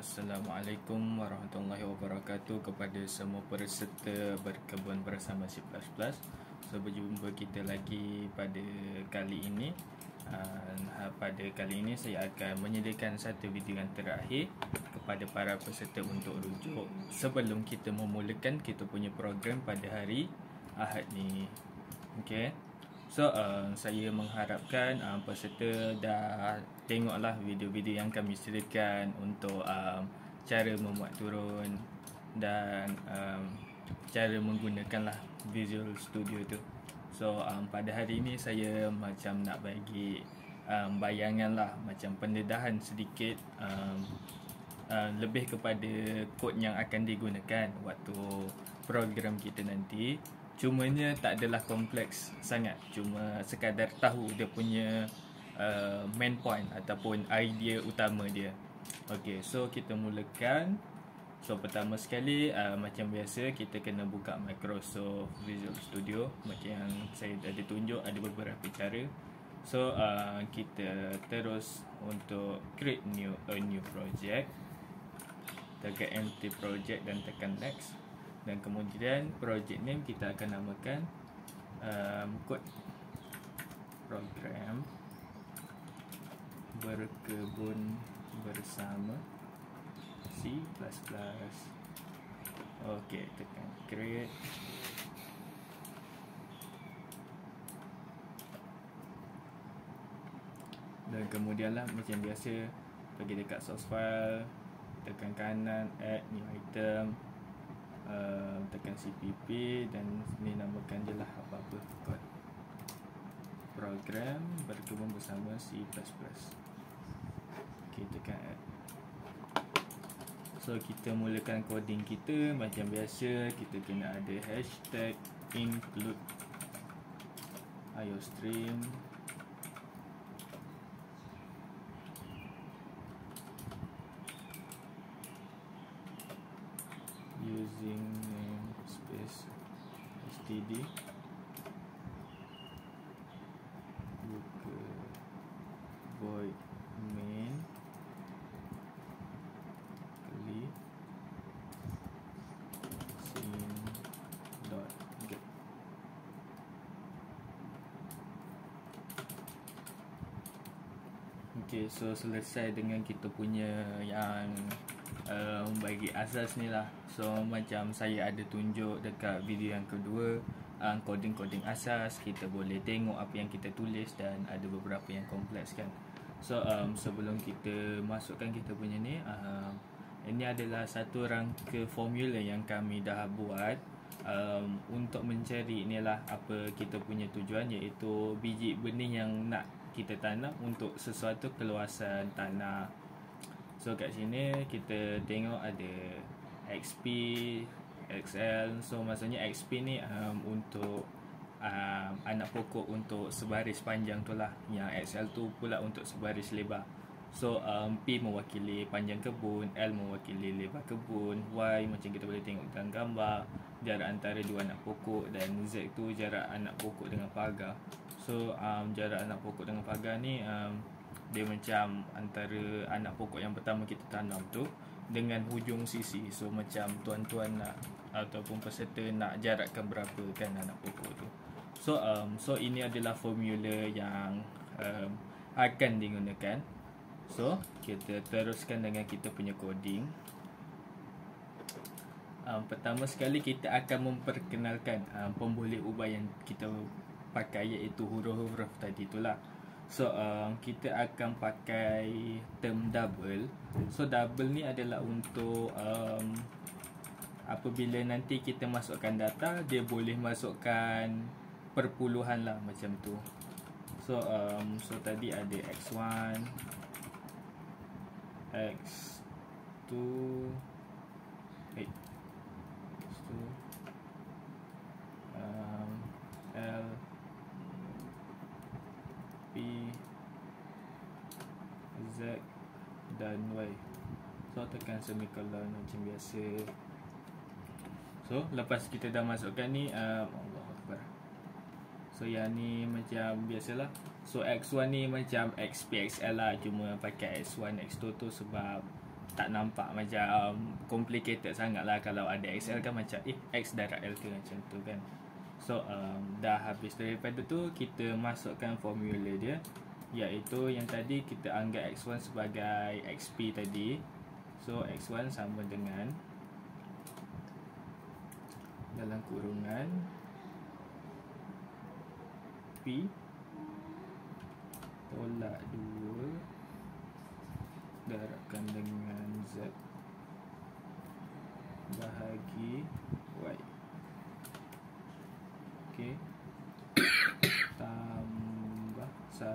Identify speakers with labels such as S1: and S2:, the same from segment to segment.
S1: Assalamualaikum warahmatullahi wabarakatuh kepada semua peserta berkebun bersama C++. So, berjumpa kita lagi pada kali ini. Pada kali ini saya akan menyediakan satu video yang terakhir kepada para peserta untuk rujuk sebelum kita memulakan kita punya program pada hari Ahad ni. Okay. So, saya mengharapkan peserta dah tengoklah video-video yang kami sediakan untuk cara membuat turun dan cara menggunakanlah Visual Studio tu. So, pada hari ini saya macam nak bagi bayangan lah, macam pendedahan sedikit lebih kepada kod yang akan digunakan waktu program kita nanti. Cumanya tak adalah kompleks sangat, cuma sekadar tahu dia punya main point ataupun idea utama dia. Okay, so kita mulakan. So pertama sekali macam biasa kita kena buka Microsoft Visual Studio. Macam yang saya dah tunjuk, ada beberapa cara. So kita terus untuk create a new project, tekan empty project dan tekan next. Dan kemudian project name kita akan namakan kod program berkebun bersama C++. Okey, tekan create. Dan kemudian lah macam biasa, pergi dekat source file, tekan kanan add new item, tekan CPP dan ni namakan je lah apa-apa kod program berkebun bersama C++. Okay, tekan add. So kita mulakan coding kita macam biasa. Kita kena ada hashtag include iostream, using namespace std, buka void main kali scene.get. Okay, so selesai dengan kita punya yang bagi asas ni lah. So macam saya ada tunjuk dekat video yang kedua, coding asas, kita boleh tengok apa yang kita tulis dan ada beberapa yang kompleks kan. So sebelum kita masukkan kita punya ni, ini adalah satu rangka formula yang kami dah buat untuk mencari inilah apa kita punya tujuan, iaitu biji benih yang nak kita tanam untuk sesuatu keluasan tanah. So kat sini kita tengok ada XP, XL. So maksudnya XP ni untuk anak pokok untuk sebaris panjang tu lah. Yang XL tu pula untuk sebaris lebar. So P mewakili panjang kebun, L mewakili lebar kebun, Y macam kita boleh tengok dalam gambar, jarak antara dua anak pokok, dan Z tu jarak anak pokok dengan pagar. So jarak anak pokok dengan pagar ni dia macam antara anak pokok yang pertama kita tanam tu dengan hujung sisi. So macam tuan-tuan nak ataupun peserta nak jarakkan berapa kan anak pokok tu. So ini adalah formula yang akan digunakan. So kita teruskan dengan kita punya coding. Pertama sekali kita akan memperkenalkan pemboleh ubah yang kita pakai, iaitu huruf-huruf tadi itulah. So kita akan pakai term double. So double ni adalah untuk apabila nanti kita masukkan data, dia boleh masukkan perpuluhan lah macam tu. So tadi ada x1, x2, L, P, Z dan Y. So tekan semicolon macam biasa. So lepas kita dah masukkan ni, Allahuakbar. So yang ni macam biasalah. So X1 ni macam XP, XL lah, cuma pakai X1, X2 tu sebab tak nampak macam complicated sangat lah. Kalau ada XL kan macam X darab L ke macam tu kan. So dah habis daripada tu, kita masukkan formula dia, iaitu yang tadi kita anggap X1 sebagai XP tadi. So X1 sama dengan dalam kurungan P tolak 2 darabkan dengan Z bahagi Y. Okey. Tambah 1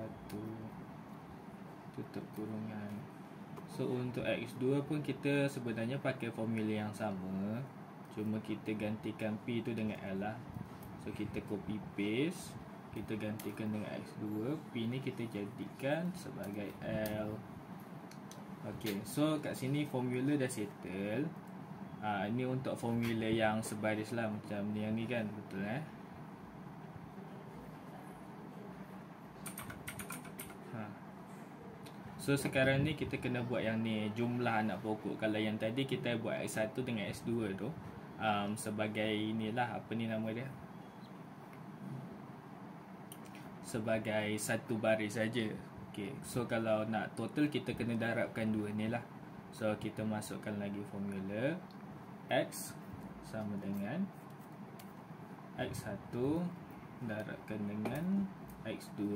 S1: tutup kurungan. So untuk X2 pun kita sebenarnya pakai formula yang sama, cuma kita gantikan P tu dengan L lah. So kita copy paste, kita gantikan dengan X2, P ni kita jadikan sebagai L. Okay, so kat sini formula dah settle. Ni untuk formula yang sebaris lah, macam ni, yang ni kan, betul So sekarang ni kita kena buat yang ni, jumlah anak pokok. Kalau yang tadi kita buat X1 dengan X2 tu sebagai inilah, apa ni nama dia, sebagai satu baris saja. Okay, so kalau nak total kita kena darabkan dua ni lah. So kita masukkan lagi formula, X sama dengan X1 darabkan dengan X2.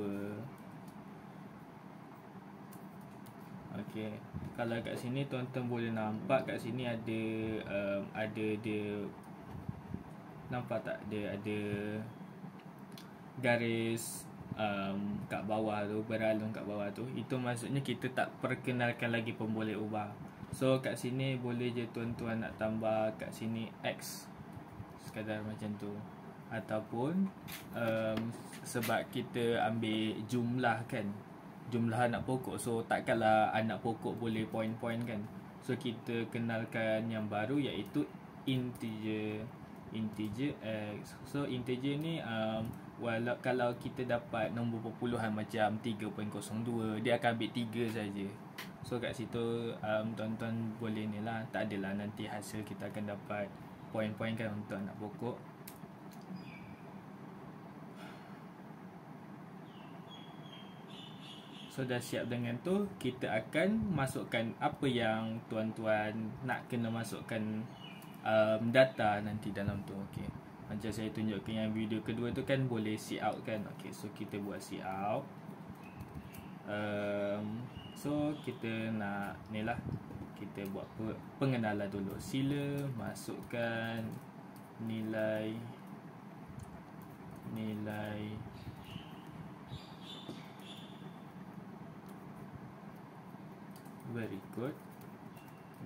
S1: Okey, kalau kat sini tuan-tuan boleh nampak, kat sini ada dia, nampak tak, dia ada garis kat bawah tu, beralung kat bawah tu. Itu maksudnya kita tak perkenalkan lagi pun boleh ubah. So kat sini boleh je tuan-tuan nak tambah kat sini X sekadar macam tu, ataupun sebab kita ambil jumlah kan, jumlah anak pokok, so takkanlah anak pokok boleh point-point kan. So kita kenalkan yang baru, iaitu integer X. So integer ni walau kalau kita dapat nombor perpuluhan macam 3.02, dia akan ambil 3 saja. So kat situ tuan-tuan boleh ni lah, tak adalah nanti hasil kita akan dapat point-point kan untuk anak pokok. So dah siap dengan tu, kita akan masukkan apa yang tuan-tuan nak kena masukkan data nanti dalam tu. Okey, macam saya tunjukkan yang video kedua tu kan, boleh see out kan. Okey, so kita buat see out. So kita nak ni lah, kita buat pengenalan dulu. Sila masukkan nilai berikut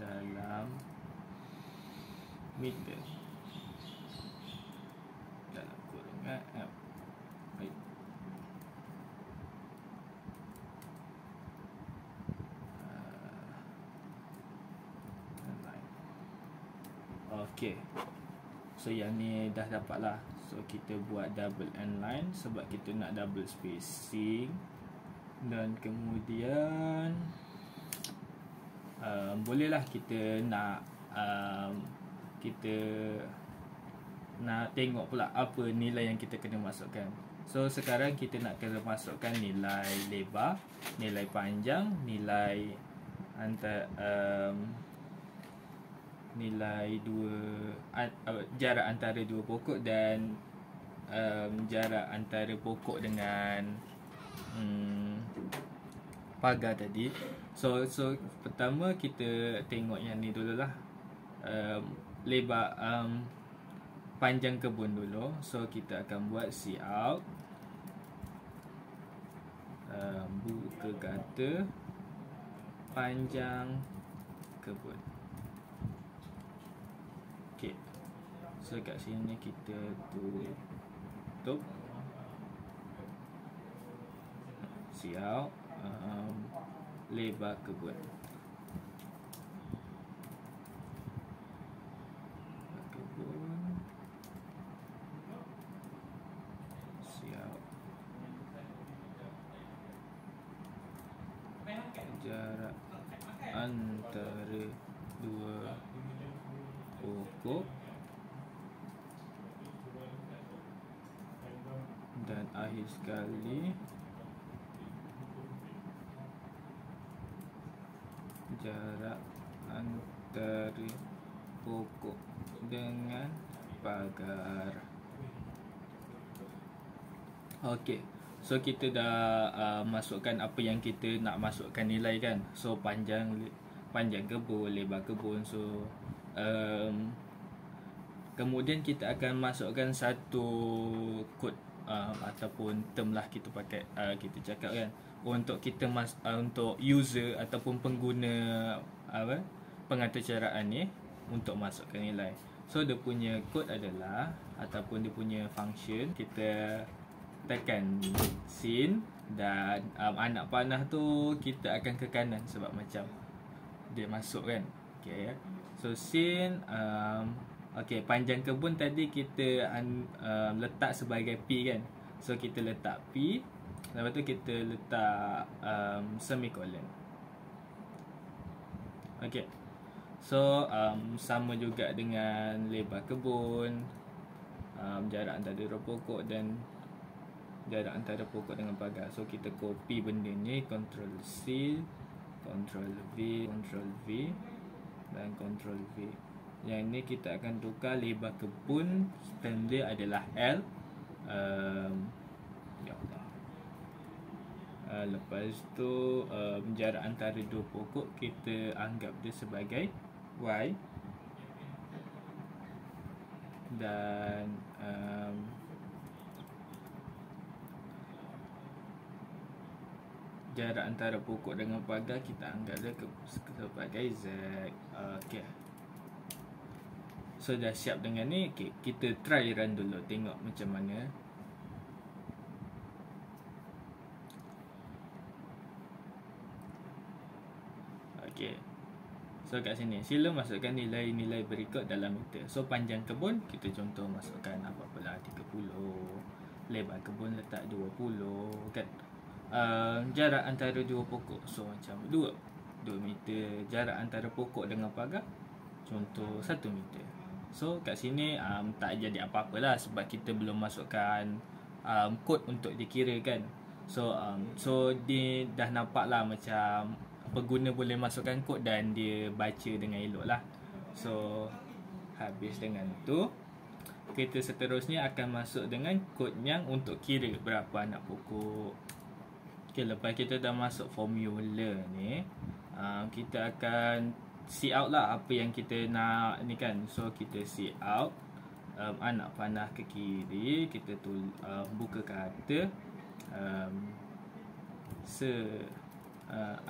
S1: dalam meter dalam kurungan baik. Okey, so yang ni dah dapat lah. So kita buat double end line sebab kita nak double spacing, dan kemudian bolehlah kita nak tengok pula apa nilai yang kita kena masukkan. So sekarang kita nak kena masukkan nilai lebar, nilai panjang, nilai jarak antara dua pokok, dan jarak antara pokok dengan pagar tadi. So pertama kita tengok yang ni dululah, lebar panjang kebun dulu. So kita akan buat see out, buka kata panjang kebun. Okay, so kat sini kita tutup see out, lebar kebun. Siap. Jarak antara dua pokok dan akhir sekali jarak antara pokok dengan pagar. Okey. So kita dah masukkan apa yang kita nak masukkan nilai kan. So panjang kebun, lebar kebun. So kemudian kita akan masukkan satu kod ataupun term lah kita pakai, kita cakap kan, untuk kita untuk user ataupun pengguna pengaturcaraan ni untuk masukkan nilai. So dia punya kod adalah ataupun dia punya function, kita tekan sin dan anak panah tu kita akan ke kanan sebab macam dia masuk kan. Okay. So sin okay, panjang kebun tadi kita letak sebagai P kan. So kita letak P, lepas tu kita letak semicolon. Okay. So sama juga dengan lebar kebun, jarak antara dua pokok dan jarak antara pokok dengan pagar. So kita copy benda ni, Ctrl C, Ctrl V, Ctrl V dan Ctrl V. Yang ni kita akan tukar lebar kebun, term dia adalah L. Ya Allah. Lepas tu jarak antara dua pokok kita anggap dia sebagai Y. Dan jarak antara pokok dengan pagar kita anggap dia sebagai Z. Okay. So dah siap dengan ni. Okay, kita try run dulu, tengok macam mana. Okay. So kat sini sila masukkan nilai-nilai berikut dalam meter. So panjang kebun kita contoh masukkan apa-apalah 30, lebar kebun letak 20 kan. Jarak antara dua pokok, so macam 2 meter. Jarak antara pokok dengan pagar contoh 1 meter. So kat sini tak jadi apa-apalah sebab kita belum masukkan kod untuk dikira kan. So dia dah nampak lah macam pengguna boleh masukkan kod dan dia baca dengan elok lah. So habis dengan tu, kita seterusnya akan masuk dengan kod yang untuk kira berapa anak pokok. Okay, lepas kita dah masuk formula ni, kita akan see out lah apa yang kita nak ni kan. So kita see out anak panah ke kiri, kita buka kata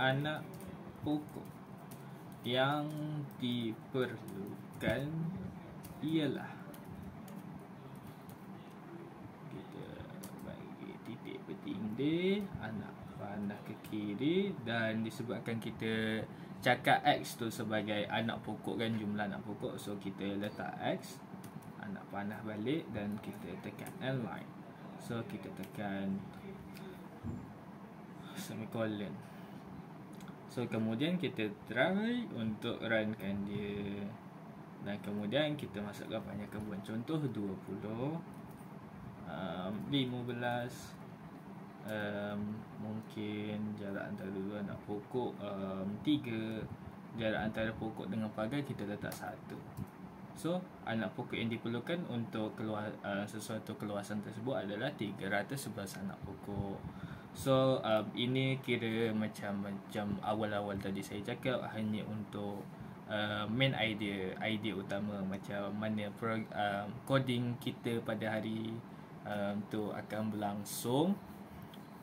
S1: anak pokok yang diperlukan ialah, kita bagi titik bertindih anak panah ke kiri, dan disebabkan kita cakap X tu sebagai anak pokok kan, jumlah anak pokok, so kita letak X, anak panah balik dan kita tekan align. So kita tekan semicolon. So kemudian kita try untuk runkan dia, dan kemudian kita masukkan panjang kebun contoh 20, 15, mungkin jarak antara dua anak pokok 3, jarak antara pokok dengan pagar kita letak 1. So anak pokok yang diperlukan untuk sesuatu keluasan tersebut adalah 311 anak pokok. So ini kira macam awal-awal tadi saya cakap, hanya untuk main idea utama macam mana coding kita pada hari tu akan berlangsung.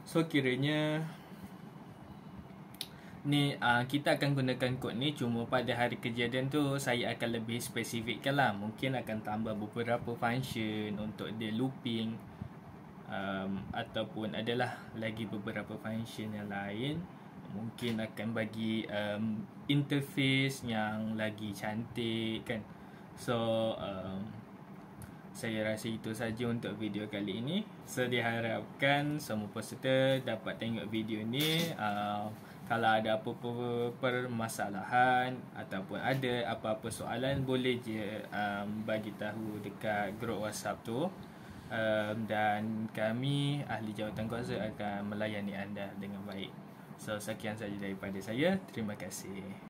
S1: So kiranya ni kita akan gunakan kod ni, cuma pada hari kejadian tu saya akan lebih spesifikkan lah. Mungkin akan tambah beberapa function untuk dia looping, ataupun adalah lagi beberapa function yang lain. Mungkin akan bagi interface yang lagi cantik kan. So saya rasa itu saja untuk video kali ini. So diharapkan semua peserta dapat tengok video ni Kalau ada apa-apa permasalahan ataupun ada apa-apa soalan, boleh je bagi tahu dekat grup WhatsApp tu. Dan kami ahli jawatankuasa akan melayani anda dengan baik. So sekian saja daripada saya. Terima kasih.